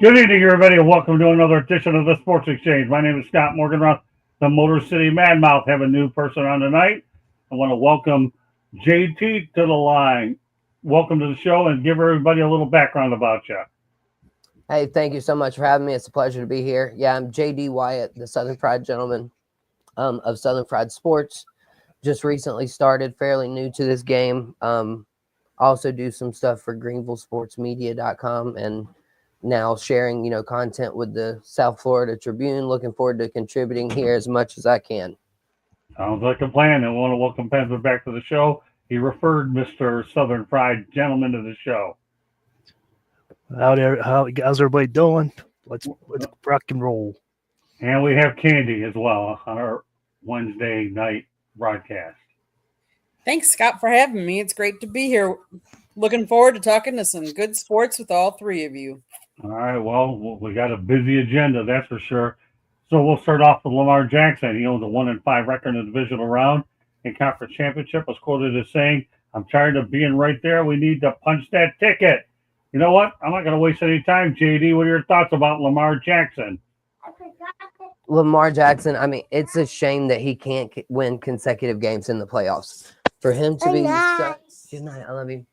Good evening, everybody, and welcome to another edition of the Sports Exchange. My name is Scott Morganroth, the Motor City Madmouth. Have a new person on tonight. I want to welcome JT to the line. Welcome to the show, and give everybody a little background about you. Hey, thank you so much for having me. It's a pleasure to be here. Yeah, I'm JD Wyatt, the Southern Fried gentleman of Southern Fried Sports. Just recently started, fairly new to this game. Also do some stuff for GreenvilleSportsMedia.com and now sharing, content with the South Florida Tribune. Looking forward to contributing here as much as I can. Sounds like a plan. And I want to welcome Penzer back to the show. He referred Mr. Southern Fried Gentleman to the show. How's everybody doing? Let's rock and roll. And we have Candy as well on our Wednesday night broadcast. Thanks, Scott, for having me. It's great to be here. Looking forward to talking to some good sports with all three of you. All right, well, we got a busy agenda, that's for sure. So we'll start off with Lamar Jackson. He owns a 1-5 record in the divisional round and conference championship. Was quoted as saying, "I'm tired of being right there. We need to punch that ticket." You know what? I'm not going to waste any time. JD, what are your thoughts about Lamar Jackson? Lamar Jackson, I mean, it's a shame that he can't win consecutive games in the playoffs. For him to be good night, I love you.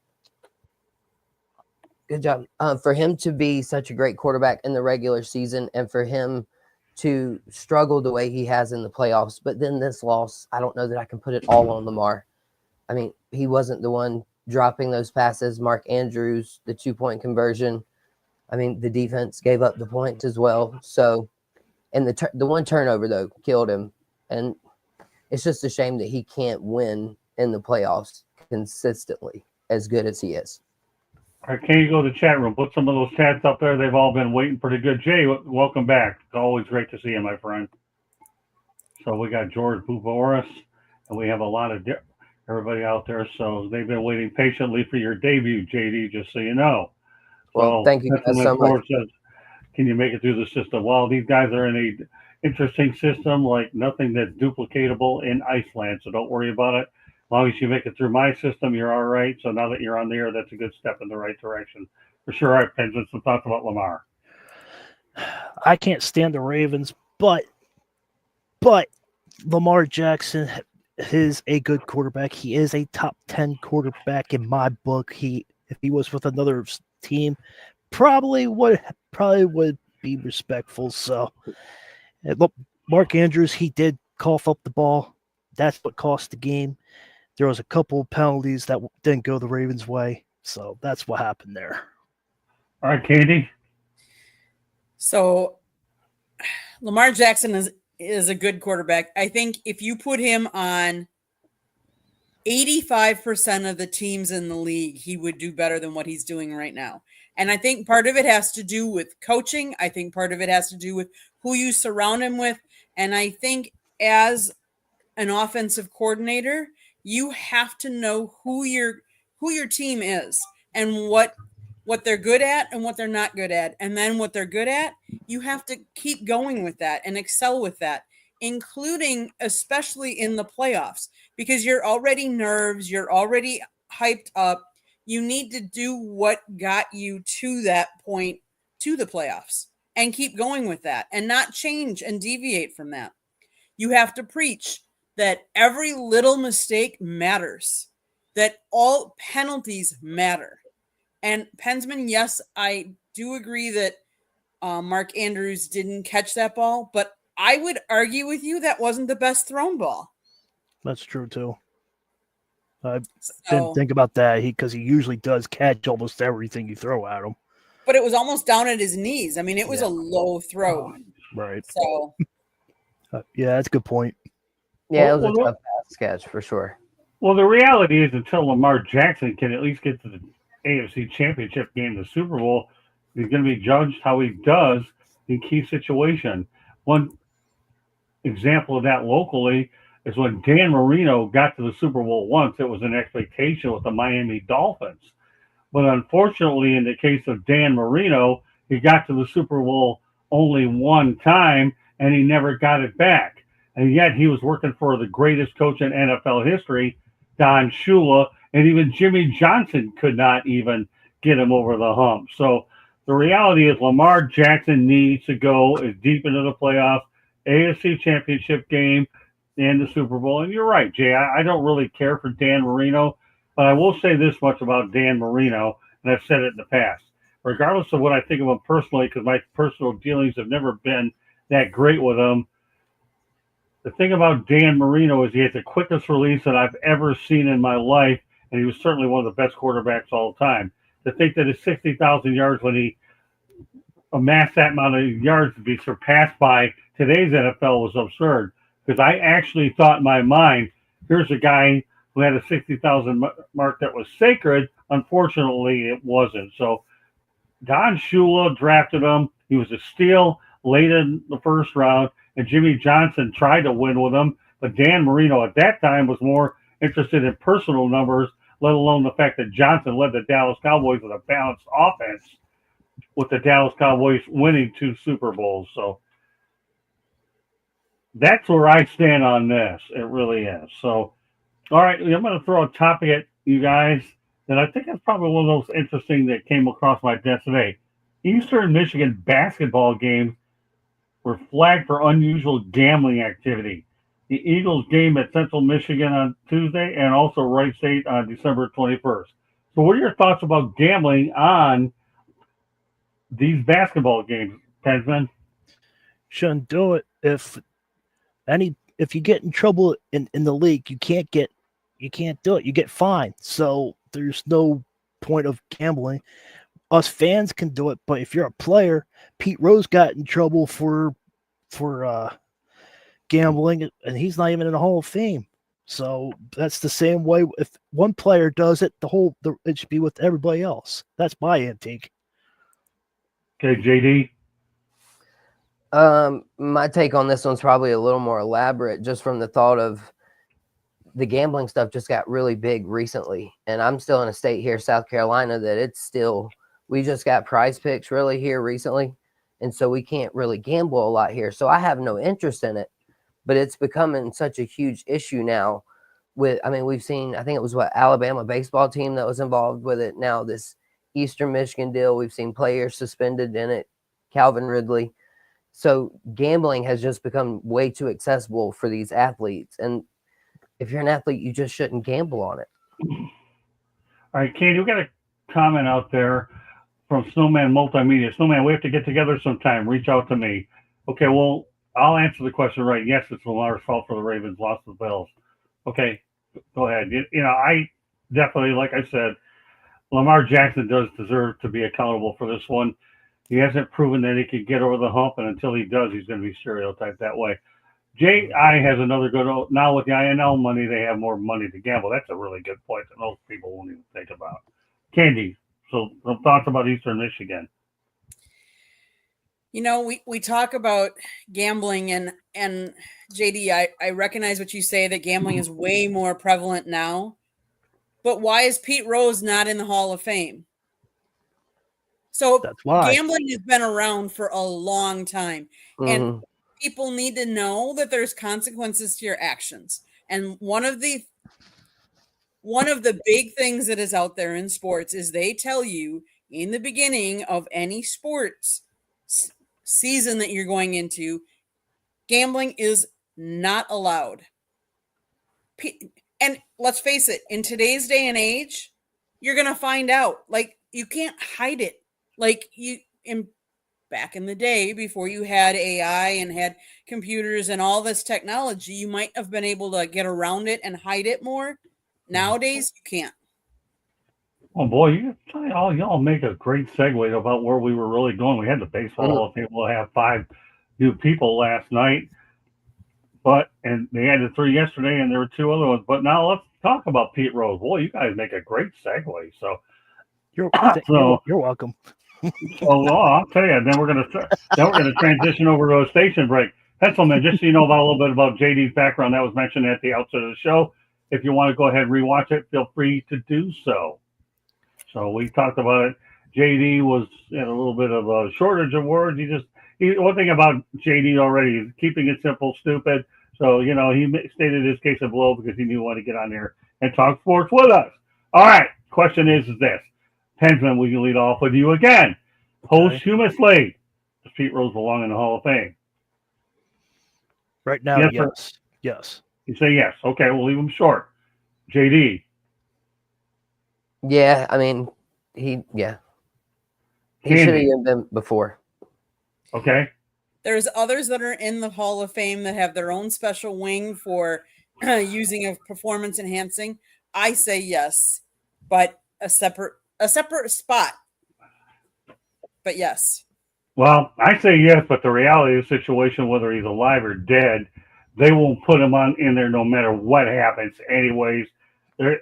Good job. For him to be such a great quarterback in the regular season and for him to struggle the way he has in the playoffs, but then this loss, I don't know that I can put it all on Lamar. I mean, he wasn't the one dropping those passes. Mark Andrews, the 2-point conversion. I mean, the defense gave up the points as well. So, and the one turnover, though, killed him. And it's just a shame that he can't win in the playoffs consistently as good as he is. All right, can you go to the chat room? Put some of those chats up there. They've all been waiting pretty good. Jay, welcome back. It's always great to see you, my friend. So we got George Buvoris, and we have a lot of everybody out there. So they've been waiting patiently for your debut, JD, just so you know. Well, thank you guys so much. Says, can you make it through the system? Well, these guys are in a interesting system, like nothing that's duplicatable in Iceland, so don't worry about it. As long as you make it through my system, you're all right. So now that you're on the air, that's a good step in the right direction. For sure. All right, Penzer, some thoughts about Lamar. I can't stand the Ravens, but Lamar Jackson is a good quarterback. He is a top 10 quarterback in my book. If he was with another team, probably would be respectful. So look, Mark Andrews, he did cough up the ball. That's what cost the game. There was a couple of penalties that didn't go the Ravens' way. So that's what happened there. All right, Katie. So Lamar Jackson is a good quarterback. I think if you put him on 85% of the teams in the league, he would do better than what he's doing right now. And I think part of it has to do with coaching. I think part of it has to do with who you surround him with. And I think as an offensive coordinator, you have to know who your team is and what they're good at and what they're not good at. And then what they're good at, you have to keep going with that and excel with that, including especially in the playoffs, because you're already nerves, you're already hyped up. You need to do what got you to that point, to the playoffs, and keep going with that and not change and deviate from that. You have to preach that every little mistake matters, that all penalties matter. And Pensman, yes, I do agree that Mark Andrews didn't catch that ball, but I would argue with you that wasn't the best thrown ball. That's true, too. I didn't think about that because he usually does catch almost everything you throw at him. But it was almost down at his knees. I mean, it was a low throw. Right. So, yeah, that's a good point. Yeah, it was a tough pass catch for sure. Well, the reality is until Lamar Jackson can at least get to the AFC Championship game, the Super Bowl, he's going to be judged how he does in key situation. One example of that locally is when Dan Marino got to the Super Bowl once, it was an expectation with the Miami Dolphins. But unfortunately, in the case of Dan Marino, he got to the Super Bowl only one time, and he never got it back. And yet he was working for the greatest coach in NFL history, Don Shula, and even Jimmy Johnson could not even get him over the hump. So the The reality is Lamar Jackson needs to go as deep into the playoffs, AFC Championship game, and the Super Bowl. And you're right, Jay. I don't really care for Dan Marino, but I will say this much about Dan Marino, and I've said it in the past. Regardless of what I think of him personally, because my personal dealings have never been that great with him, the thing about Dan Marino is he has the quickest release that I've ever seen in my life, and he was certainly one of the best quarterbacks all time. To think that his 60,000 yards, when he amassed that amount of yards, to be surpassed by today's NFL was absurd. Because I actually thought in my mind, here's a guy who had a 60,000 mark that was sacred. Unfortunately, it wasn't. So Don Shula drafted him. He was a steal late in the first round, and Jimmy Johnson tried to win with him. But Dan Marino at that time was more interested in personal numbers, let alone the fact that Johnson led the Dallas Cowboys with a balanced offense, with the Dallas Cowboys winning 2 Super Bowls. So that's where I stand on this. It really is. So, all right, I'm going to throw a topic at you guys that I think is probably one of those interesting that came across my desk today. Eastern Michigan basketball games were flagged for unusual gambling activity. The Eagles game at Central Michigan on Tuesday and also Wright State on December 21st. So what are your thoughts about gambling on these basketball games, Pensman? Shouldn't do it. If you get in trouble in the league, you can't do it. You get fined. So there's no point of gambling. Us fans can do it, but if you're a player, Pete Rose got in trouble for gambling, and he's not even in the Hall of Fame. So that's the same way. If one player does it, it should be with everybody else. That's my intake. Okay, JD. My take on this one's probably a little more elaborate, just from the thought of the gambling stuff just got really big recently. And I'm still in a state here, South Carolina, that we just got Prize Picks really here recently. And so we can't really gamble a lot here. So I have no interest in it, but it's becoming such a huge issue now we've seen, I think it was Alabama baseball team that was involved with it. Now this Eastern Michigan deal, we've seen players suspended in it, Calvin Ridley. So gambling has just become way too accessible for these athletes. And if you're an athlete, you just shouldn't gamble on it. All right, Katie, we got a comment out there from Snowman Multimedia. Snowman, we have to get together sometime. Reach out to me. Okay, well, I'll answer the question right. Yes, it's Lamar's fault for the Ravens lost the Bills. Okay, go ahead. I definitely, like I said, Lamar Jackson does deserve to be accountable for this one. He hasn't proven that he can get over the hump, and until he does, he's going to be stereotyped that way. J.I. has another good. Now with the INL money, they have more money to gamble. That's a really good point that most people won't even think about. Candy, so some thoughts about Eastern Michigan. We talk about gambling and JD, I recognize what you say, that gambling is way more prevalent now. But why is Pete Rose not in the Hall of Fame? So that's why gambling has been around for a long time. Mm-hmm. And people need to know that there's consequences to your actions. And one of the big things that is out there in sports is they tell you in the beginning of any sports season that you're going into, gambling is not allowed. And let's face it, in today's day and age, you're going to find out. Like, you can't hide it. Like, back in the day, before you had AI and had computers and all this technology, you might have been able to get around it and hide it more. Nowadays, you can't. Oh boy, y'all make a great segue about where we were really going. We had the baseball Hall of Fame. We'll have 5 new people last night, and they added 3 yesterday, and there were 2 other ones. But now let's talk about Pete Rose. Boy, you guys make a great segue. So you're welcome. I'll tell you. Then we're gonna transition over to a station break. Pencilman, just so you know about a little bit about JD's background, that was mentioned at the outset of the show. If you want to go ahead and rewatch it, feel free to do so. So we talked about it. JD was in a little bit of a shortage of words. One thing about JD already is keeping it simple, stupid. So, he stated his case of blow because he knew he wanted to get on there and talk sports with us. All right. Question is this. Pensman, we can lead off with you again. Posthumously, does Pete Rose belong in the Hall of Fame? Right now, Yes, yes. Yes. You say yes. Okay, we'll leave him short. JD. Yeah, I mean, he should have been before. Okay. There's others that are in the Hall of Fame that have their own special wing for using of performance enhancing. I say yes, but a separate spot. But yes. Well, I say yes, but the reality of the situation, whether he's alive or dead, they won't put him in there no matter what happens. Anyways, that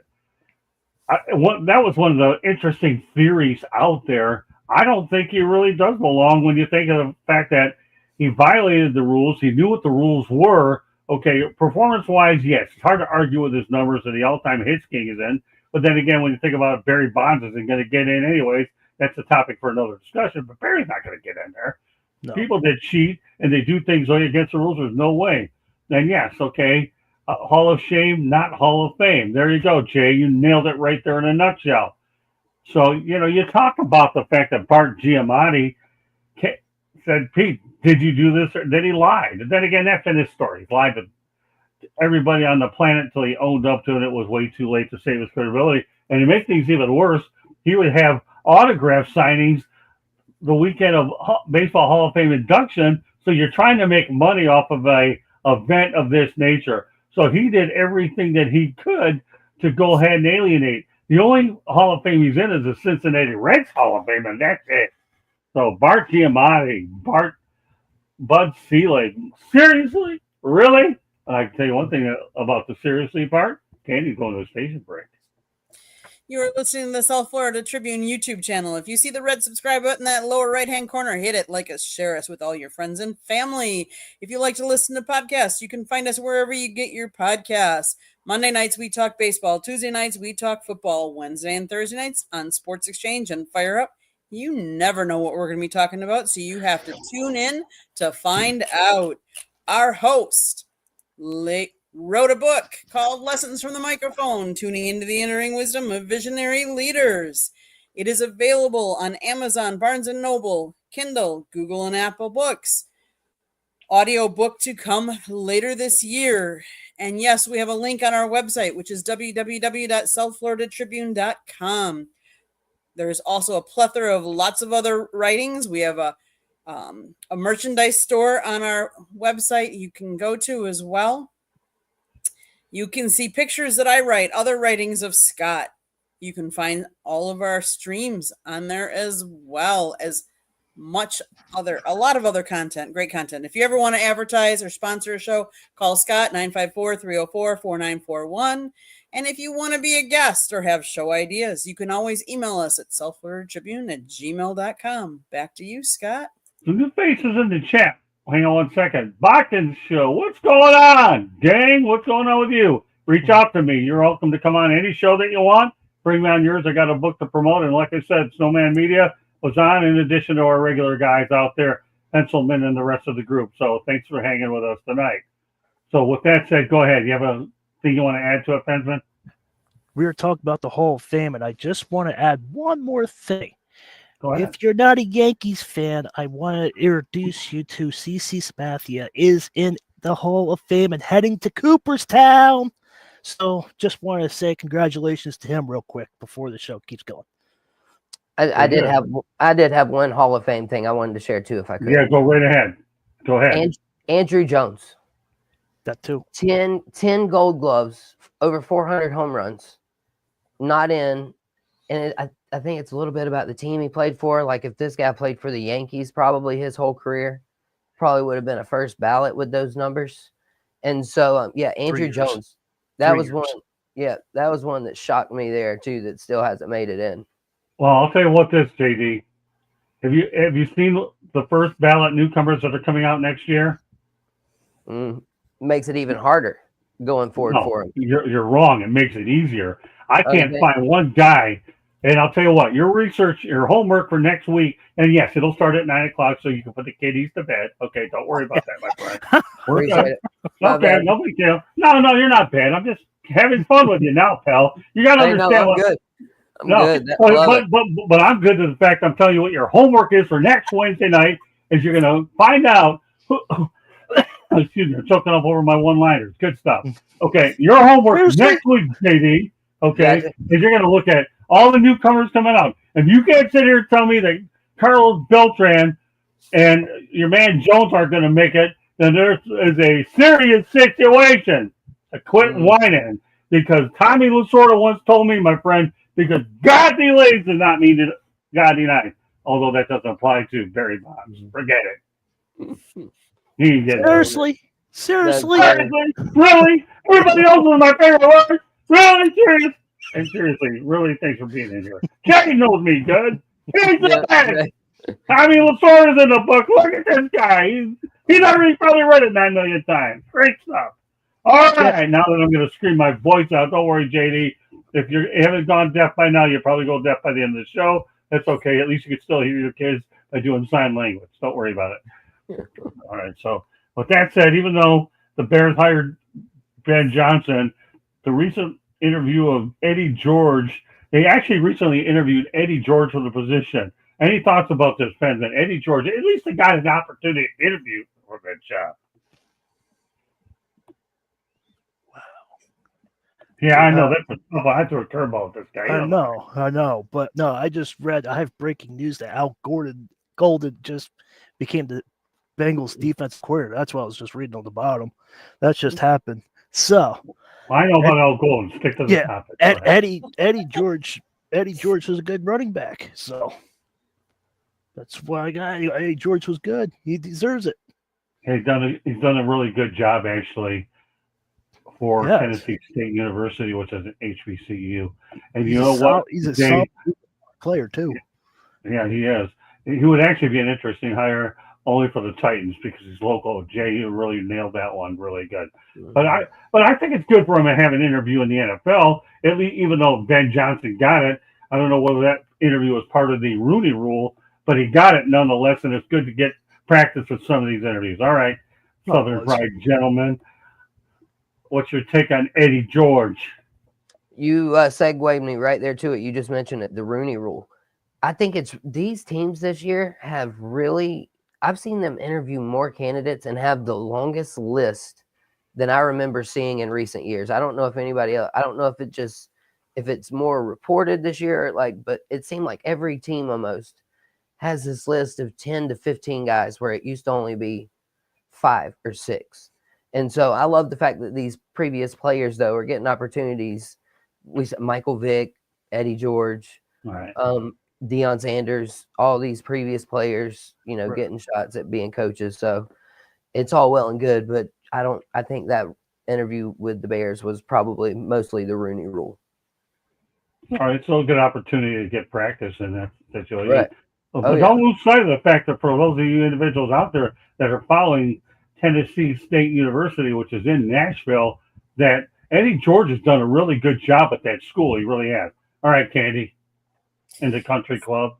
was one of the interesting theories out there. I don't think he really does belong when you think of the fact that he violated the rules. He knew what the rules were. Okay, performance-wise, yes, it's hard to argue with his numbers that the all-time hits king is in. But then again, when you think about it, Barry Bonds isn't going to get in anyways. That's a topic for another discussion, but Barry's not going to get in there. No. People that cheat and they do things against the rules, there's no way. Then yes, okay, Hall of Shame, not Hall of Fame. There you go, Jay. You nailed it right there in a nutshell. So, you talk about the fact that Bart Giamatti said, Pete, did you do this? Or then he lied. And then again, that's in his story. He lied to everybody on the planet until he owned up to it. It was way too late to save his credibility. And to make things even worse, he would have autograph signings the weekend of Baseball Hall of Fame induction. So you're trying to make money off of a event of this nature. So he did everything that he could to go ahead and alienate. The only Hall of Fame he's in is the Cincinnati Reds Hall of Fame, and that's it. So Bart Giamatti, Bud Selig, seriously? Really? I can tell you one thing about the seriously part. Candy's going to a station break. You are listening to the South Florida Tribune YouTube channel. If you see the red subscribe button in that lower right-hand corner, hit it, like us, share us with all your friends and family. If you like to listen to podcasts, you can find us wherever you get your podcasts. Monday nights, we talk baseball. Tuesday nights, we talk football. Wednesday and Thursday nights on Sports Exchange and Fire Up. You never know what we're going to be talking about, so you have to tune in to find out. Our host, wrote a book called Lessons from the Microphone, Tuning into the Entering Wisdom of Visionary Leaders. It is available on Amazon, Barnes & Noble, Kindle, Google, and Apple Books. Audio book to come later this year. And yes, we have a link on our website, which is www.southfloridatribune.com. There's also a plethora of lots of other writings. We have a merchandise store on our website you can go to as well. You can see pictures that I write, other writings of Scott. You can find all of our streams on there as well as a lot of other content, great content. If you ever want to advertise or sponsor a show, call Scott 954-304-4941. And if you want to be a guest or have show ideas, you can always email us at southfloridatribune@gmail.com. Back to you, Scott. Some new faces in the chat. Hang on 1 second. Bachman's show. What's going on? Gang, what's going on with you? Reach out to me. You're welcome to come on any show that you want. Bring me on yours. I got a book to promote. And like I said, Snowman Media was on in addition to our regular guys out there, Pencilman and the rest of the group. So thanks for hanging with us tonight. So with that said, go ahead. You have a thing you want to add to it, Pensman? We were talking about the Hall of Fame, and I just want to add one more thing. Go ahead. If you're not a Yankees fan, I want to introduce you to CC Sabathia is in the Hall of Fame and heading to Cooperstown. So just wanted to say congratulations to him real quick before the show keeps going. I did have one Hall of Fame thing I wanted to share too, if I could. Yeah, go right ahead. Go ahead. Andrew Jones. That too. 10 Gold Gloves, over 400 home runs, not in. And I think it's a little bit about the team he played for. Like if this guy played for the Yankees, probably his whole career, probably would have been a first ballot with those numbers. And so, Andrew Jones, that was one. Yeah, that was one that shocked me there too. That still hasn't made it in. Well, I'll tell you what, JD. Have you seen the first ballot newcomers that are coming out next year? Makes it even harder going forward for him. You're wrong. It makes it easier. I can't find one guy. And I'll tell you what, your research, your homework for next week, and yes, it'll start at 9:00 so you can put the kiddies to bed. Okay, don't worry about that, my friend. We're good. Okay, no big deal. No, you're not bad. I'm just having fun with you now, pal. You got to understand what. I'm No, good. I love it. but I'm good to the fact I'm telling you what your homework is for next Wednesday night is you're going to find out. Excuse me, I'm choking up over my one-liners. Good stuff. Okay, your homework Seriously? next week, JD. Okay, Gotcha. is you're going to look at all the newcomers coming out. If you can't sit here and tell me that Carlos Beltran and your man Jones aren't going to make it, then there is a serious situation. Quit whining. Because Tommy Lasorda once told me, my friend, because God delays does not mean that God denies. Although that doesn't apply to Barry Bonds. Forget it. He didn't get it. Seriously? Really? Everybody else is my favorite word? Really? Serious? And seriously, really, thanks for being in here. Kenny knows me good. Kenny's the best. Tommy Lasorda's in the book. Look at this guy. He's already probably read it 9 million times. Great stuff. All right, now that I'm going to scream my voice out, don't worry, JD. If you haven't gone deaf by now, you'll probably go deaf by the end of the show. That's okay. At least you can still hear your kids by doing sign language. Don't worry about it. All right, so with that said, even though the Bears hired Ben Johnson, the recent interview of Eddie George, they actually recently interviewed Eddie George for the position. Any thoughts about this, Ben? That Eddie George, at least they got an opportunity to interview for that job. Yeah, I know. That's I threw a curveball at this guy. I know. But no, I have breaking news that Al Golden just became the Bengals defensive coordinator. That's what I was just reading on the bottom. That's just happened. So I know about Al Golden. Stick to the topic. Eddie George is a good running back. So that's why I got Eddie George was good. He deserves it. He's done a really good job actually for Tennessee State University, which is an HBCU. And you know what? He's a solid player too. Yeah, he is. He would actually be an interesting hire only for the Titans because he's local. Jay, you really nailed that one really good. But I think it's good for him to have an interview in the NFL. At least, even though Ben Johnson got it, I don't know whether that interview was part of the Rooney Rule, but he got it nonetheless, and it's good to get practice with some of these interviews. All right, Southern Pride gentlemen. What's your take on Eddie George? You segued me right there to it. You just mentioned it, the Rooney Rule. I think it's these teams this year have really, I've seen them interview more candidates and have the longest list than I remember seeing in recent years. I don't know if anybody else, I don't know if it's more reported this year, but it seemed like every team almost has this list of 10 to 15 guys where it used to only be 5 or 6. And so I love the fact that these previous players, though, are getting opportunities. We said Michael Vick, Eddie George, right. Deion Sanders, all these previous players, getting shots at being coaches. So it's all well and good, but I think that interview with the Bears was probably mostly the Rooney Rule. All right, so a good opportunity to get practice in that situation. Right. But don't lose sight of the fact that for those of you individuals out there that are following Tennessee State University, which is in Nashville, that Eddie George has done a really good job at that school. He really has. All right, Candy, in the country club.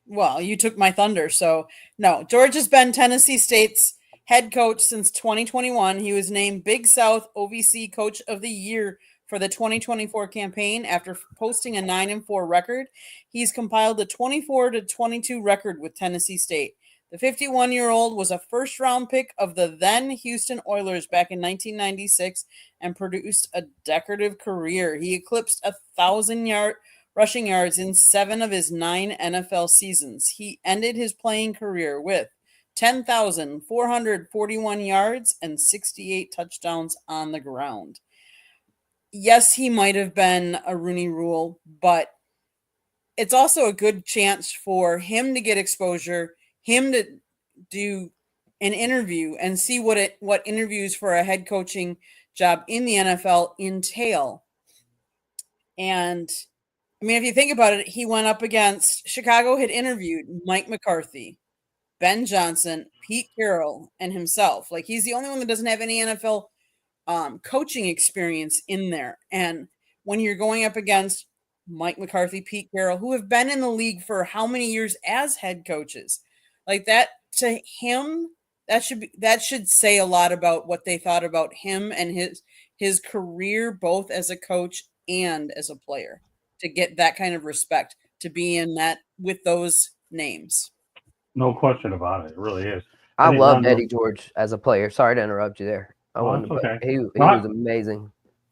Well, you took my thunder. So, no, George has been Tennessee State's head coach since 2021. He was named Big South OVC Coach of the Year for the 2024 campaign after posting a 9-4 record. He's compiled a 24-22 record with Tennessee State. The 51-year-old was a first-round pick of the then Houston Oilers back in 1996 and produced a decorative career. He eclipsed 1,000 rushing yards in 7 of his 9 NFL seasons. He ended his playing career with 10,441 yards and 68 touchdowns on the ground. Yes, he might have been a Rooney Rule, but it's also a good chance for him to get exposure, him to do an interview and see what interviews for a head coaching job in the NFL entail. And I mean, if you think about it, he went up against Chicago had interviewed Mike McCarthy, Ben Johnson, Pete Carroll, and himself. Like, he's the only one that doesn't have any NFL coaching experience in there. And when you're going up against Mike McCarthy, Pete Carroll, who have been in the league for how many years as head coaches, like that, to him, that should say a lot about what they thought about him and his career, both as a coach and as a player. to get that kind of respect, to be in that with those names. No question about it. It really is. I think loved Ron- Eddie George as a player. Sorry to interrupt you there. That's okay. He Ron- was amazing.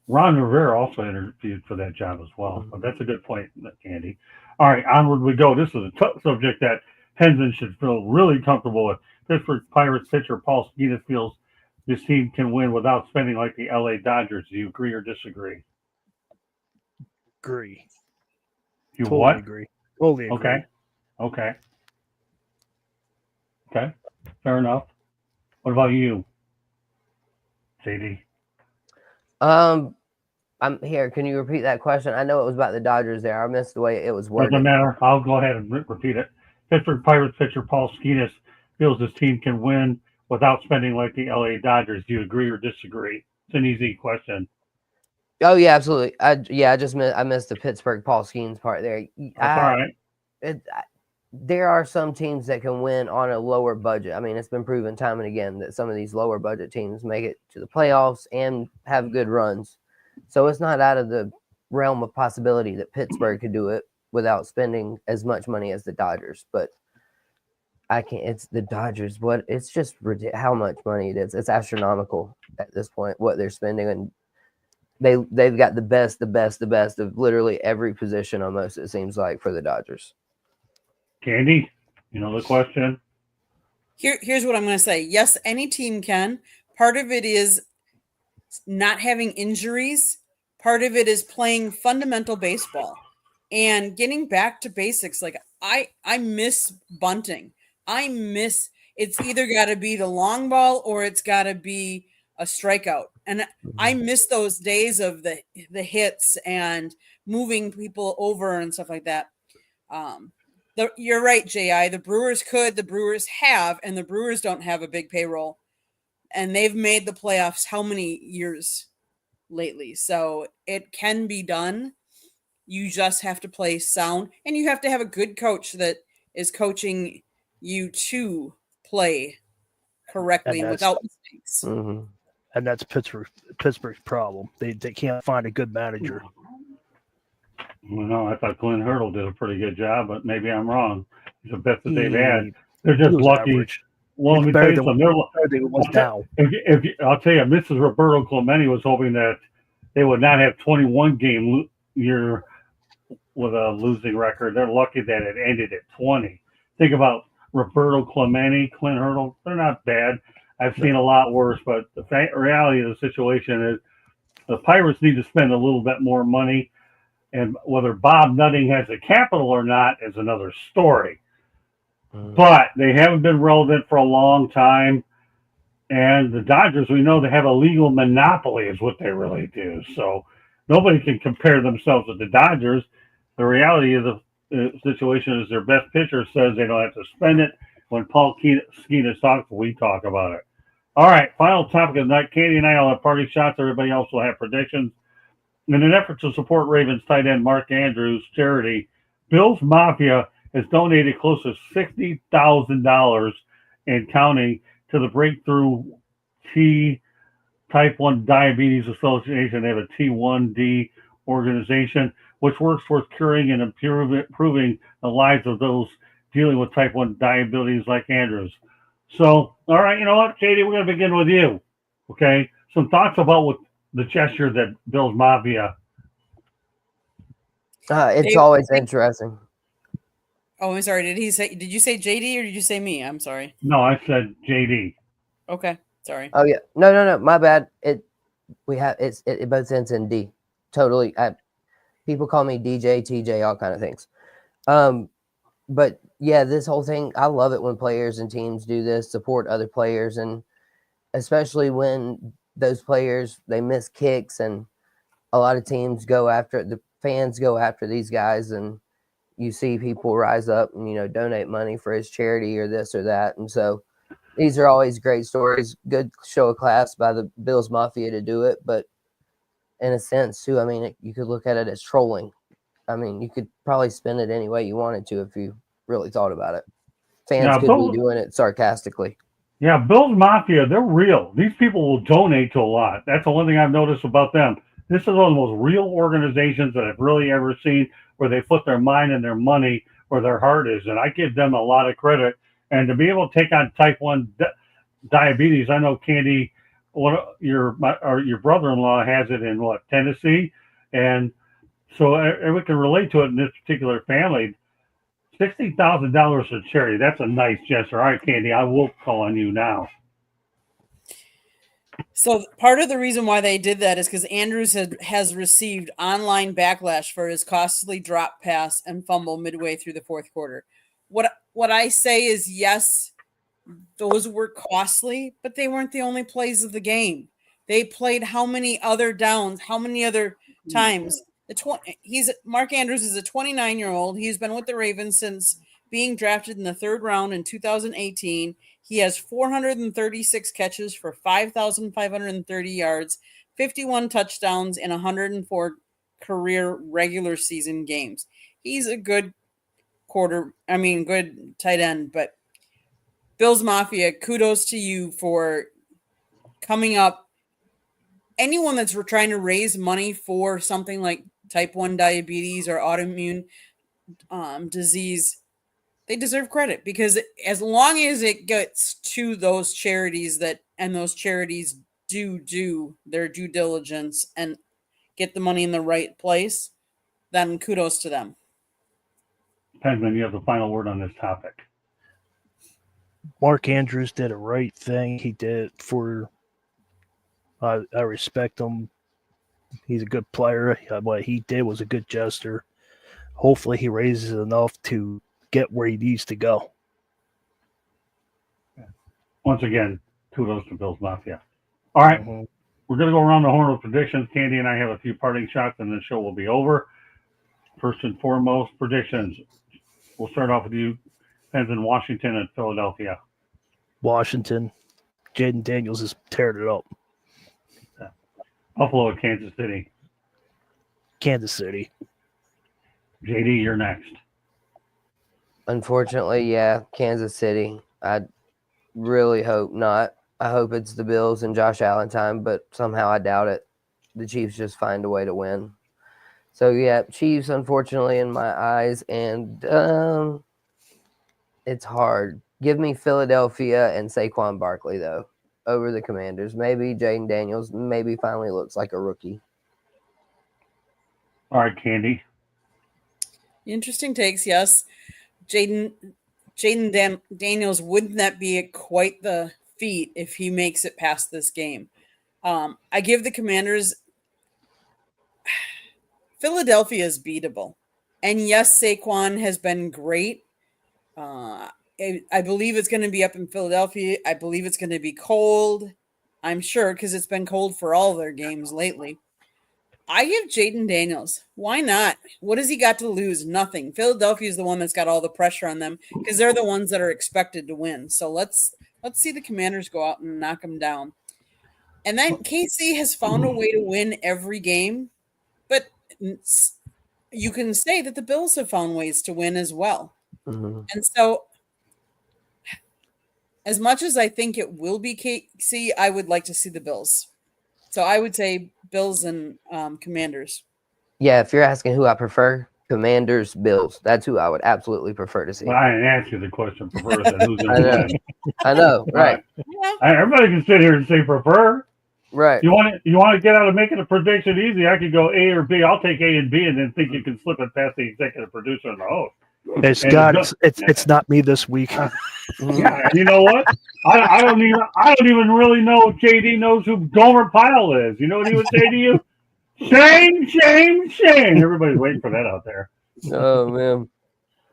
Ron Rivera also interviewed for that job as well. But that's a good point, Andy. All right, onward we go. This is a tough subject that Henson should feel really comfortable with. Pittsburgh Pirates pitcher Paul Skeena feels this team can win without spending like the LA Dodgers. Do you agree or disagree? Agree. You Totally what? agree. Totally agree. Okay. Fair enough. What about you, JD? I'm here. Can you repeat that question? I know it was about the Dodgers there. I missed the way it was worded. Doesn't matter. I'll go ahead and repeat it. Pittsburgh Pirates pitcher Paul Skeena feels this team can win without spending like the LA Dodgers. Do you agree or disagree? It's an easy question. Oh yeah, absolutely. I missed the Pittsburgh Paul Skeens part there. That's all right. There are some teams that can win on a lower budget. I mean, it's been proven time and again that some of these lower budget teams make it to the playoffs and have good runs. So it's not out of the realm of possibility that Pittsburgh could do it without spending as much money as the Dodgers. But I can't. It's the Dodgers. It's just how much money it is. It's astronomical at this point what they're spending, and they've got the best of literally every position almost. It seems like for the Dodgers. Candy, you know the question? Here's what I'm going to say. Yes, any team can. Part of it is not having injuries. Part of it is playing fundamental baseball and getting back to basics. Like I miss bunting. It's either got to be the long ball or it's got to be a strikeout. And I miss those days of the hits and moving people over and stuff like that. You're right, J.I. The Brewers could, the Brewers have, and the Brewers don't have a big payroll. And they've made the playoffs how many years lately? So it can be done. You just have to play sound, and you have to have a good coach that is coaching you to play correctly and without mistakes. Mm-hmm. And that's Pittsburgh's problem. They can't find a good manager. Well, no, I thought Glenn Hurdle did a pretty good job, but maybe I'm wrong. He's the best that they've had. They're just lucky. Average. Well, let me tell you something. I'll tell you, Mrs. Roberto Clemente was hoping that they would not have 21 game year with a losing record. They're lucky that it ended at 20. Think about Roberto Clemente, Clint Hurdle. They're not bad. I've seen a lot worse, but the reality of the situation is the Pirates need to spend a little bit more money. And whether Bob Nutting has the capital or not is another story. But they haven't been relevant for a long time. And the Dodgers, we know they have a legal monopoly is what they really do. So nobody can compare themselves with the Dodgers. The reality of the situation is their best pitcher says they don't have to spend it. When Paul Skeena talks, we talk about it. All right, final topic of the night. Katie and I will have party shots. Everybody else will have predictions. In an effort to support Ravens tight end Mark Andrews' charity, Bill's Mafia has donated close to $60,000 and counting to the Breakthrough T Type 1 Diabetes Association. They have a T1D organization which works towards curing and improving the lives of those dealing with type 1 diabetes like Andrews. So, all right, you know what, Katie, we're going to begin with you. Okay? Some thoughts about what the gesture that Bill's Mafia. It's always interesting. Oh, I'm sorry. Did you say JD or did you say me? I'm sorry. No, I said JD. Okay. Sorry. Oh yeah. No. My bad. It both ends in D. Totally. People call me DJ, TJ, all kind of things. But yeah, this whole thing, I love it when players and teams do this, support other players, and especially when those players, they miss kicks, and a lot of teams the fans go after these guys, and you see people rise up and, donate money for his charity or this or that. And so these are always great stories, good show of class by the Bills Mafia to do it. But in a sense too, I mean, you could look at it as trolling. I mean, you could probably spin it any way you wanted to if you really thought about it. Fans could be doing it sarcastically. Yeah, Bill's Mafia, they're real. These people will donate to a lot. That's the one thing I've noticed about them. This is one of the most real organizations that I've really ever seen where they put their mind and their money where their heart is. And I give them a lot of credit. And to be able to take on type 1 diabetes, I know Candy, your brother-in-law has it in Tennessee. And so we can relate to it in this particular family. $60,000 for charity. That's a nice gesture. All right, Candy, I will call on you now. So part of the reason why they did that is because Andrews has received online backlash for his costly drop pass and fumble midway through the fourth quarter. What I say is, yes, those were costly, but they weren't the only plays of the game. They played how many other downs, how many other times? Mark Andrews is a 29-year-old. He's been with the Ravens since being drafted in the 3rd round in 2018. He has 436 catches for 5,530 yards, 51 touchdowns, and 104 career regular season games. He's a good good tight end. But Bills Mafia, kudos to you for coming up. Anyone that's trying to raise money for something like type 1 diabetes or autoimmune disease, they deserve credit, because as long as it gets to those charities and those charities do their due diligence and get the money in the right place, then kudos to them. Penman, you have the final word on this topic. Mark Andrews did a right thing. He did for I respect him. He's a good player. What he did was a good gesture. Hopefully he raises enough to get where he needs to go. Once again, kudos to Bills Mafia. All right, We're going to go around the horn with predictions. Candy and I have a few parting shots, and the show will be over. First and foremost, predictions. We'll start off with you. Depends in Washington and Philadelphia. Washington. Jaden Daniels is tearing it up. Buffalo at Kansas City. Kansas City. JD, you're next. Unfortunately, yeah, Kansas City. I really hope not. I hope it's the Bills and Josh Allen time, but somehow I doubt it. The Chiefs just find a way to win. So, yeah, Chiefs, unfortunately, in my eyes, and it's hard. Give me Philadelphia and Saquon Barkley, though, over the Commanders. Maybe Jaden Daniels finally looks like a rookie. All right, Candy. Interesting takes, yes. Jaden Daniels, wouldn't that be quite the feat if he makes it past this game? I give the Commanders. Philadelphia is beatable. And yes, Saquon has been great. I believe it's going to be up in Philadelphia. I believe it's going to be cold. I'm sure, because it's been cold for all their games lately. I give Jaden Daniels. Why not? What has he got to lose? Nothing. Philadelphia is the one that's got all the pressure on them because they're the ones that are expected to win. So let's see the Commanders go out and knock them down. And then KC has found a way to win every game, but you can say that the Bills have found ways to win as well. Mm-hmm. And so as much as I think it will be KC, I would like to see the Bills. So I would say Bills and Commanders. Yeah, if you're asking who I prefer, Commanders, Bills. That's who I would absolutely prefer to see. Well, I didn't ask you the question prefer. I said who's going to win. I know, right? Yeah. Everybody can sit here and say prefer. Right. You want to get out of making a prediction easy? I could go A or B. I'll take A and B, and then think you can slip it past the executive producer and the host. It's not me this week. Yeah, and you know what? I don't even really know if JD knows who Gomer Pyle is. You know what he would say to you? Shame, shame, shame. Everybody's waiting for that out there. Oh man.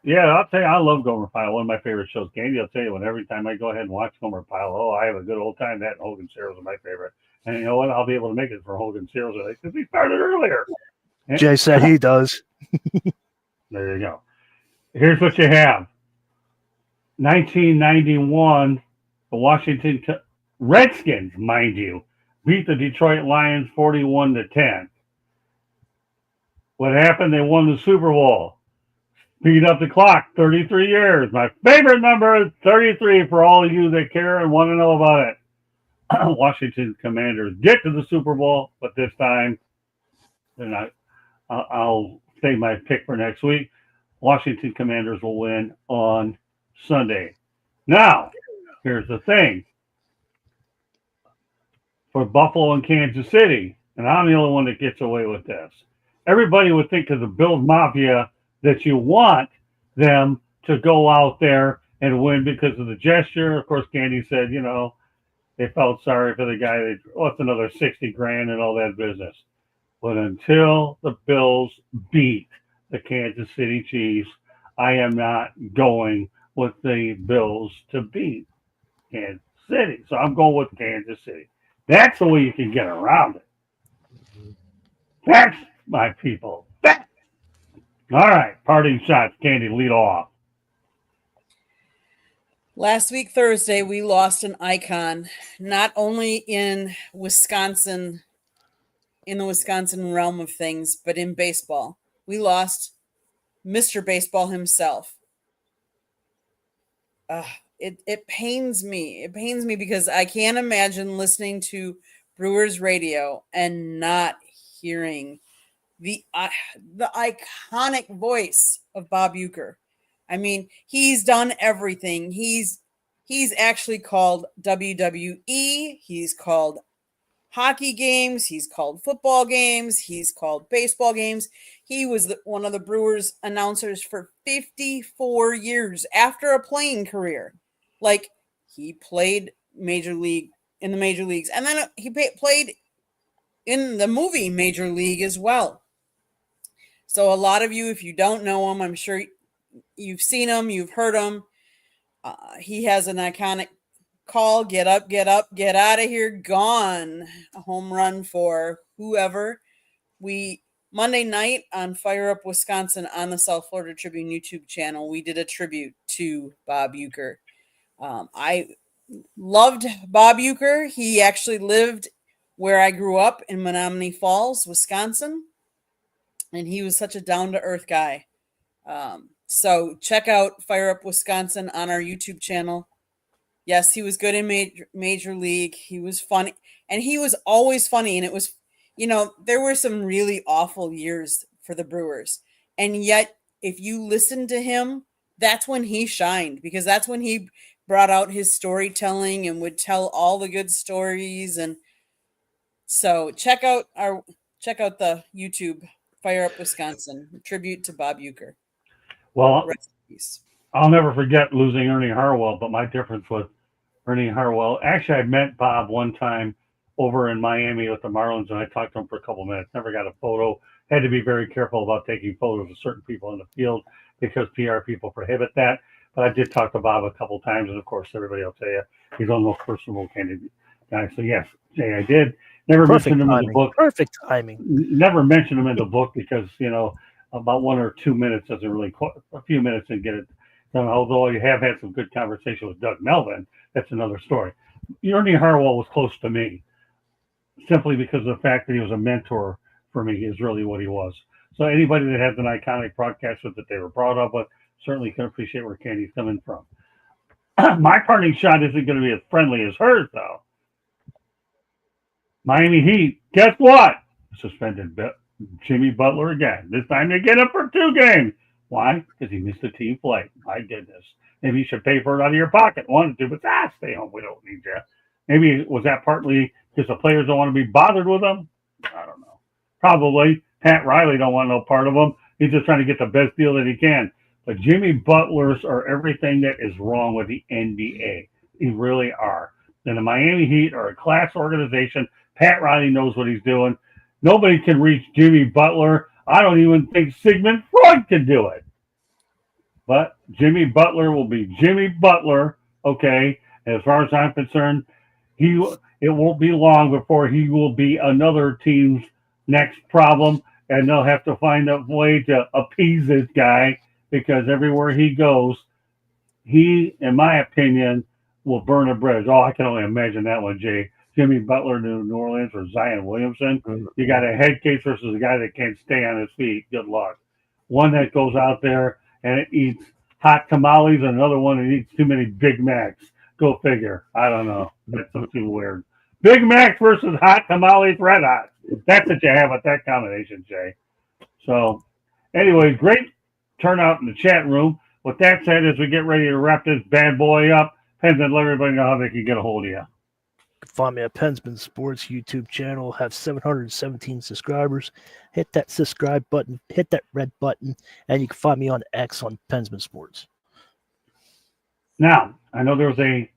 Yeah, I'll tell you, I love Gomer Pyle. One of my favorite shows. Candy, I'll tell you, every time I go ahead and watch Gomer Pyle, I have a good old time. That and Hogan Cereals are my favorite. And you know what? I'll be able to make it for Hogan Cereals because he started earlier. Jay said he does. There you go. Here's what you have. 1991, the Washington Redskins, mind you, beat the Detroit Lions 41-10. What happened? They won the Super Bowl. Speed up the clock, 33 years. My favorite number is 33 for all of you that care and want to know about it. Washington Commanders get to the Super Bowl, but this time then I'll say my pick for next week. Washington Commanders will win on Sunday. Now, here's the thing. For Buffalo and Kansas City, and I'm the only one that gets away with this. Everybody would think of the Bills Mafia that you want them to go out there and win because of the gesture. Of course, Candy said, they felt sorry for the guy. They lost another 60 grand and all that business. But until the Bills beat the Kansas City Chiefs, I am not going with the Bills to beat Kansas City. So I'm going with Kansas City. That's the way you can get around it. That's my people. All right, parting shots. Candy, lead off. Last week, Thursday, we lost an icon, not only in Wisconsin, in the Wisconsin realm of things, but in baseball. We lost Mr. Baseball himself. It pains me. It pains me because I can't imagine listening to Brewers radio and not hearing the iconic voice of Bob Uecker. I mean, he's done everything. He's actually called WWE. He's called hockey games. He's called football games. He's called baseball games. He was one of the Brewers announcers for 54 years after a playing career. Like, he played in the major leagues. And then he played in the movie Major League as well. So a lot of you, if you don't know him, I'm sure you've seen him, you've heard him. He has an iconic call, get up, get out of here, gone. A home run for whoever. Monday night on Fire Up Wisconsin on the South Florida Tribune YouTube channel, we did a tribute to Bob Uecker. I loved Bob Uecker. He actually lived where I grew up in Menominee Falls, Wisconsin. And he was such a down-to-earth guy. So check out Fire Up Wisconsin on our YouTube channel. Yes, he was good in Major League. He was funny. And he was always funny. And it was, there were some really awful years for the Brewers. And yet, if you listen to him, that's when he shined. Because that's when he brought out his storytelling and would tell all the good stories. And so check out the YouTube Fire Up Wisconsin, tribute to Bob Uecker. Well, rest in peace. I'll never forget losing Ernie Harwell, but my difference with Ernie Harwell, actually, I met Bob one time over in Miami with the Marlins, and I talked to him for a couple minutes. Never got a photo. Had to be very careful about taking photos of certain people in the field because PR people prohibit that. But I did talk to Bob a couple times, and of course, everybody will tell you he's one of the most personable guys. So yes, Jay, I did. Never mentioned him in the book. Perfect timing. Never mentioned him in the book because, about 1 or 2 minutes doesn't really, a few minutes and get it done. Although you have had some good conversation with Doug Melvin, that's another story. Ernie Harwell was close to me simply because of the fact that he was a mentor for me is really what he was. So anybody that has an iconic broadcaster that they were brought up with certainly can appreciate where Candy's coming from. My parting shot isn't going to be as friendly as hers, though. Miami Heat, guess what? Suspended Jimmy Butler again. This time they get him for 2 games. Why? Because he missed a team flight. My goodness. Maybe you should pay for it out of your pocket. Wanted to, but stay home. We don't need you. Maybe was that partly because the players don't want to be bothered with him? I don't know. Probably. Pat Riley don't want no part of him. He's just trying to get the best deal that he can. But Jimmy Butlers are everything that is wrong with the NBA. They really are. And the Miami Heat are a class organization. Pat Riley knows what he's doing. Nobody can reach Jimmy Butler. I don't even think Sigmund Freud can do it. But Jimmy Butler will be Jimmy Butler, okay? As far as I'm concerned, it won't be long before he will be another team's next problem, and they'll have to find a way to appease this guy because everywhere he goes, he, in my opinion, will burn a bridge. Oh, I can only imagine that one, Jay. Jimmy Butler to New Orleans or Zion Williamson. You got a head case versus a guy that can't stay on his feet. Good luck. One that goes out there and eats hot tamales, and another one that eats too many Big Macs. Go figure. I don't know. That's too weird. Big Mac versus hot tamales, red hot. That's what you have with that combination, Jay. So, anyway, great turnout in the chat room. With that said, as we get ready to wrap this bad boy up, Pens, and let everybody know how they can get a hold of you. Find me at Pensman Sports YouTube channel. Have 717 subscribers. Hit that subscribe button. Hit that red button, and you can find me on X on Pensman Sports. Now, I know there was a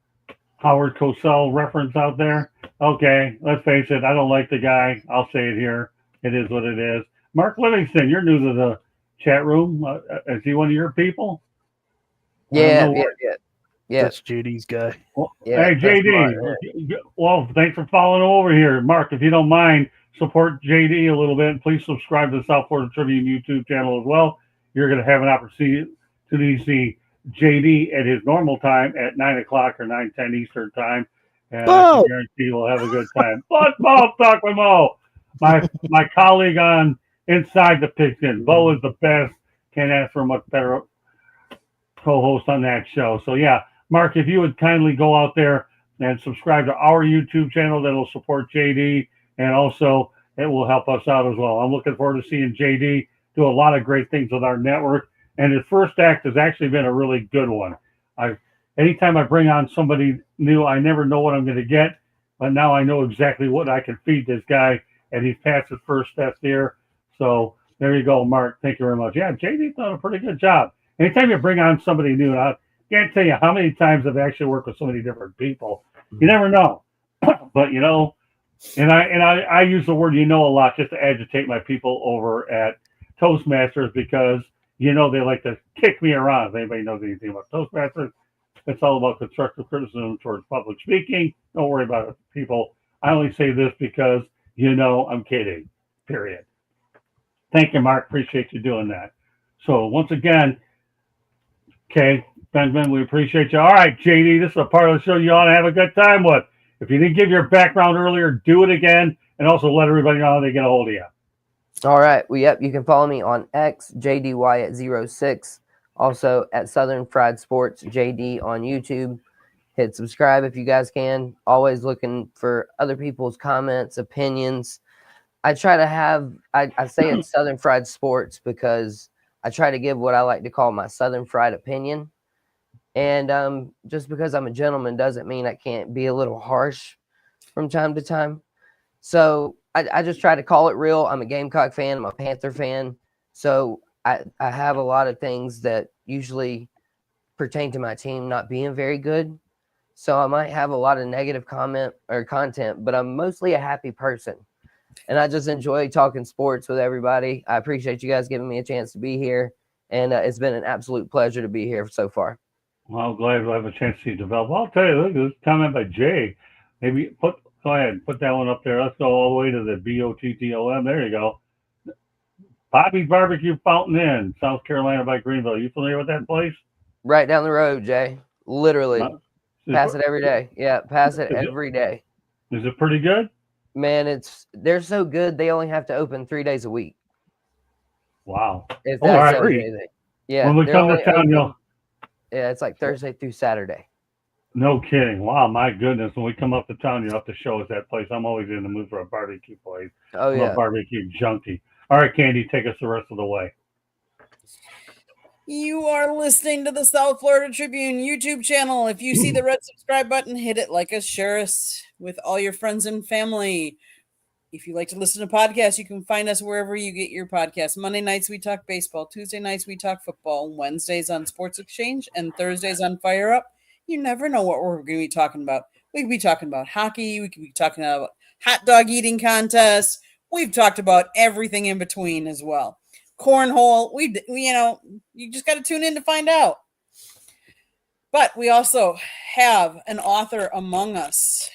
Howard Cosell reference out there. Okay, let's face it. I don't like the guy. I'll say it here. It is what it is. Mark Livingston, you're new to the chat room. Is he one of your people? Yeah. That's JD's guy. Well, Yeah, hey, JD. Well, thanks for following over here. Mark, if you don't mind, support JD a little bit. And please subscribe to the South Florida Tribune YouTube channel as well. You're going to have an opportunity to see JD at his normal time at 9 o'clock or 9:10 Eastern time. And I can guarantee we'll have a good time. Football talk with Mo. My colleague on Inside the Pigskin. Bo is the best. Can't ask for a much better co-host on that show. So, yeah. Mark, if you would kindly go out there and subscribe to our YouTube channel, that'll support JD, and also it will help us out as well. I'm looking forward to seeing JD do a lot of great things with our network, and his first act has actually been a really good one. Anytime I bring on somebody new, I never know what I'm going to get, but now I know exactly what I can feed this guy, and he's passed his first test here. So there you go, Mark. Thank you very much. Yeah, JD's done a pretty good job. Anytime you bring on somebody new, I can't tell you how many times I've actually worked with so many different people. You never know. But, and I use the word a lot just to agitate my people over at Toastmasters because, they like to kick me around. If anybody knows anything about Toastmasters, it's all about constructive criticism towards public speaking. Don't worry about it, people. I only say this because, I'm kidding, period. Thank you, Mark. Appreciate you doing that. So once again, okay, Benjamin, we appreciate you. All right, JD, this is a part of the show you ought to have a good time with. If you didn't give your background earlier, do it again, and also let everybody know how they get a hold of you. All right. Well, yep. You can follow me on X, JDY at 06. Also at Southern Fried Sports, JD on YouTube. Hit subscribe if you guys can. Always looking for other people's comments, opinions. I try to have, I say it's Southern Fried Sports because I try to give what I like to call my Southern Fried opinion. And just because I'm a gentleman doesn't mean I can't be a little harsh from time to time. So I just try to call it real. I'm a Gamecock fan. I'm a Panther fan. So I have a lot of things that usually pertain to my team not being very good. So I might have a lot of negative comment or content, but I'm mostly a happy person. And I just enjoy talking sports with everybody. I appreciate you guys giving me a chance to be here. And it's been an absolute pleasure to be here so far. Well, I'm glad we'll have a chance to develop. I'll tell you, look, this comment by Jay. Maybe go ahead, put that one up there. Let's go all the way to the BOTTOM. There you go. Bobby's Barbecue Fountain Inn, South Carolina by Greenville. You familiar with that place? Right down the road, Jay. Literally. Pass it every day. Yeah, pass it every day. Is it pretty good? Man, they're so good. They only have to open 3 days a week. Wow. If that tells you anything. Yeah. When we come to town, yeah, it's like Thursday through Saturday. No kidding. Wow, my goodness. When we come up to town, you'll have to show us that place. I'm always in the mood for a barbecue place. Oh, yeah. I'm a barbecue junkie. All right, Candy, take us the rest of the way. You are listening to the South Florida Tribune YouTube channel. If you see the red subscribe button, hit it, like us, share us with all your friends and family. If you like to listen to podcasts, you can find us wherever you get your podcasts. Monday nights, we talk baseball. Tuesday nights, we talk football. Wednesdays on Sports Exchange and Thursdays on Fire Up. You never know what we're going to be talking about. We could be talking about hockey. We could be talking about hot dog eating contests. We've talked about everything in between as well. Cornhole. You just got to tune in to find out. But we also have an author among us.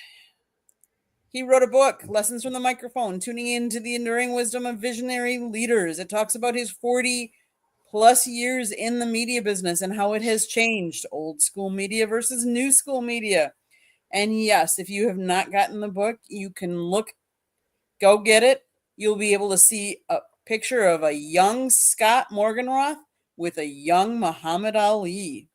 He wrote a book, Lessons from the Microphone, tuning into the enduring wisdom of visionary leaders. It talks about his 40-plus years in the media business and how it has changed, old school media versus new school media. And yes, if you have not gotten the book, you can go get it. You'll be able to see a picture of a young Scott Morganroth with a young Muhammad Ali.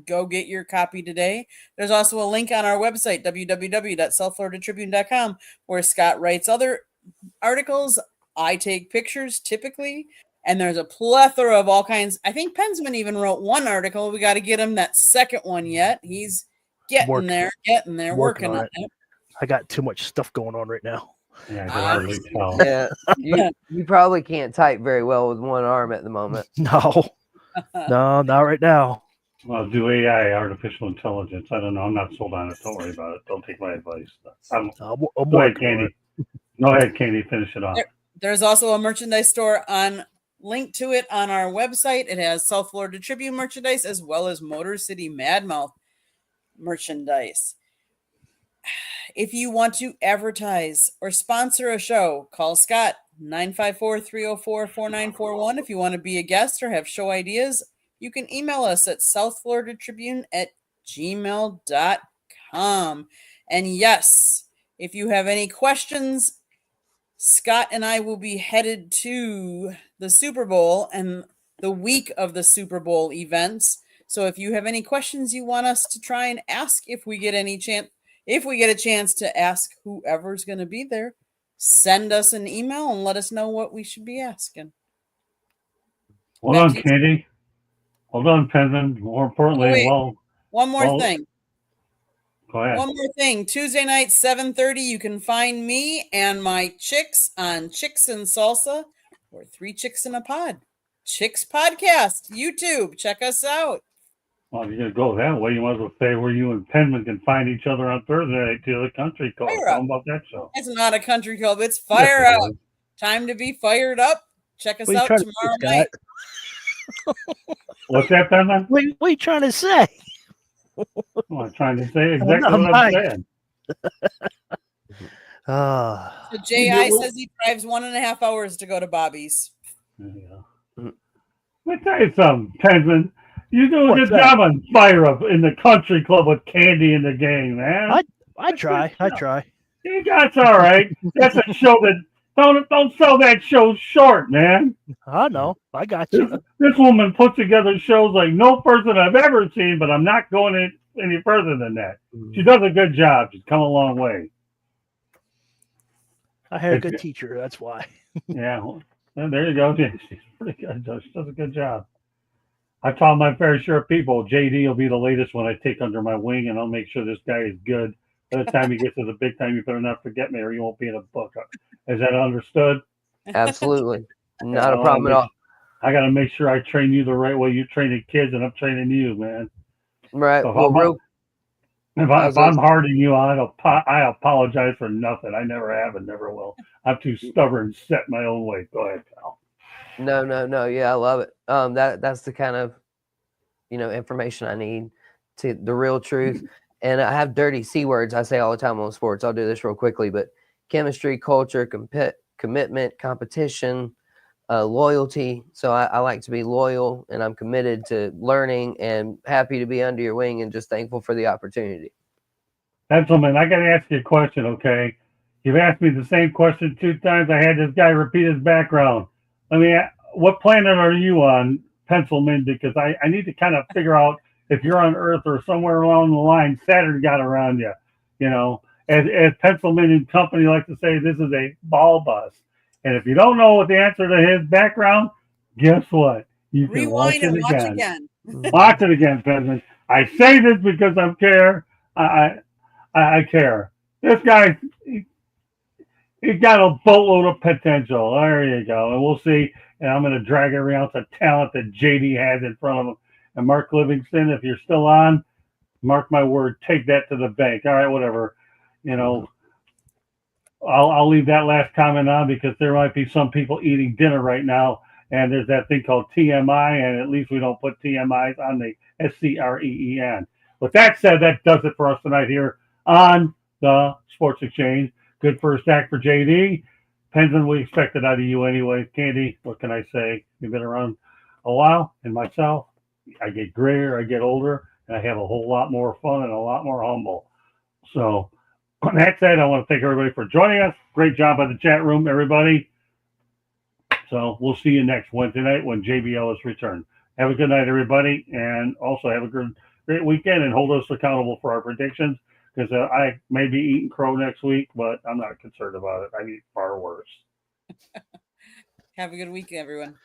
Go get your copy today. There's also a link on our website, www.southfloridatribune.com, where Scott writes other articles. I take pictures typically, and there's a plethora of all kinds. I think Pensman even wrote one article. We got to get him that second one yet. He's getting there, working on it. I got too much stuff going on right now. Yeah, I can hardly tell. Yeah, you probably can't type very well with one arm at the moment. No, not right now. Well, do AI, artificial intelligence. I don't know. I'm not sold on it. Don't worry about it. Don't take my advice. I'm Go ahead, Candy. Go ahead, Candy. Finish it off. There's also a merchandise store link to it on our website. It has South Florida Tribune merchandise as well as Motor City Madmouth merchandise. If you want to advertise or sponsor a show, call Scott 954-304-4941. If you want to be a guest or have show ideas, you can email us at southfloridatribune@gmail.com. And yes, if you have any questions, Scott and I will be headed to the Super Bowl and the week of the Super Bowl events. So if you have any questions you want us to try and ask, if we get a chance to ask whoever's going to be there, send us an email and let us know what we should be asking. Hold on, Candy. Hold on, Pensman. More importantly, one more thing. Go ahead. One more thing. Tuesday night, 7:30, you can find me and my chicks on Chicks and Salsa, or 3 Chicks in a Pod. Chicks Podcast, YouTube. Check us out. Well, if you're going to go that way, you might as well say where you and Penman can find each other on Thursday night to the country club. Tell them about that show. It's not a country club. It's Fire Up. Time to be fired up. Check us out tomorrow night. What's that, Penman? What are you trying to say? I'm trying to say exactly what I'm saying. So J.I. says he drives 1.5 hours to go to Bobby's. Yeah. Let me tell you something, Pensman. You do a good job on Fire Up in the country club with Candy in the gang, man. I try. You guys all right. That's a show that don't sell that show short, man. I know. I got you. This woman puts together shows like no person I've ever seen, but I'm not going any further than that. She does a good job. She's come a long way. I had a good teacher. That's why. Yeah. Well, there you go. She's pretty good. She does a good job. I've taught my fair share of people. JD will be the latest one I take under my wing, and I'll make sure this guy is good. By the time he gets to the big time, you better not forget me, or you won't be in a book. Is that understood? Absolutely. Not a problem at all. I got to make sure I train you the right way. You train the kids, and I'm training you, man. Right. So if I'm harding you, I apologize for nothing. I never have and never will. I'm too stubborn, set my own way. Go ahead, pal. No. Yeah, I love it. That's the kind of, information I need, to the real truth. And I have dirty C words I say all the time on sports. I'll do this real quickly, but chemistry, culture, commitment, competition, loyalty. So I like to be loyal, and I'm committed to learning and happy to be under your wing and just thankful for the opportunity. Gentlemen, I got to ask you a question, okay? You've asked me the same question 2 times. I had this guy repeat his background. What planet are you on, Pencilman? Because I need to kind of figure out if you're on Earth or somewhere along the line, Saturn got around you. As Pencilman and company like to say, this is a ball bus. And if you don't know what the answer to his background, guess what? You can rewind and watch again. Watch it again, Pencilman. I say this because I care. I care. This guy, he's got a boatload of potential. There you go. And we'll see. And I'm going to drag every ounce of talent that JD has in front of him. And Mark Livingston, if you're still on, mark my word, take that to the bank. All right, whatever. I'll leave that last comment on because there might be some people eating dinner right now. And there's that thing called TMI, and at least we don't put TMIs on the SCREEN. With that said, that does it for us tonight here on the Sports Exchange. Good first act for JD. Pensman, we expect it out of you anyway. Candy, what can I say? You've been around a while, and myself, I get grayer, I get older, and I have a whole lot more fun and a lot more humble. So, on that said, I want to thank everybody for joining us. Great job by the chat room, everybody. So, we'll see you next Wednesday night when JBL is returned. Have a good night, everybody, and also have a good great weekend and hold us accountable for our predictions. Because I may be eating crow next week, but I'm not concerned about it. I eat far worse. Have a good week, everyone.